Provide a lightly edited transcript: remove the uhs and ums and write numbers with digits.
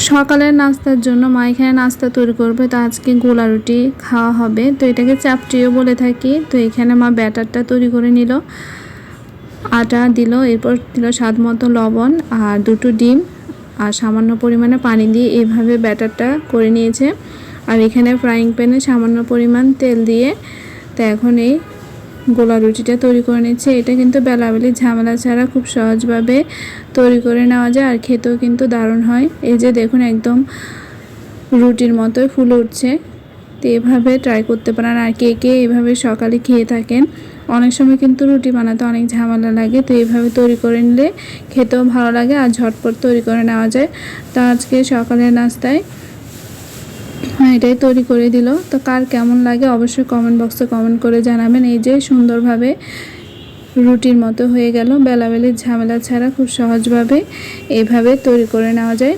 সকালের নাস্তার জন্য মা এখানে নাস্তা তৈরি করবে। তো আজকে গোলা রুটি খাওয়া হবে, তো এটাকে চাপটিও বলে থাকি। তো এখানে মা ব্যাটারটা তৈরি করে নিল, আটা দিল, এরপর দিল স্বাদ মতো লবণ আর 2টো ডিম আর সামান্য পরিমাণে পানি দিয়ে এভাবে ব্যাটারটা করে নিয়েছে। আর এখানে ফ্রাইং প্যানে সামান্য পরিমাণ তেল দিয়ে তো এখন এই গোলা রুটিটা তৈরি করে নিচ্ছে। এটা কিন্তু বেলাবেলি ঝামেলা ছাড়া খুব সহজভাবে তৈরি করে নেওয়া যায়, আর খেতেও কিন্তু দারুণ হয়। এই যে দেখুন একদম রুটির মতোই ফুলে উঠছে। তো এভাবে ট্রাই করতে পারেন। আর কে কে এভাবে সকালে খেয়ে থাকেন? অনেক সময় কিন্তু রুটি বানাতে অনেক ঝামেলা লাগে, তো এইভাবে তৈরি করে নিলে খেতেও ভালো লাগে আর ঝটপট তৈরি করে নেওয়া যায়। তো আজকে সকালের নাস্তায় এটাই তৈরি করে দিল। তো কার কেমন লাগে অবশ্যই কমেন্ট বক্সে কমেন্ট করে জানাবেন। এই যে সুন্দরভাবে রুটির মতো হয়ে গেল, বেলাবেলির ঝামেলা ছাড়া খুব সহজভাবে এইভাবে তৈরি করে নেওয়া যায়।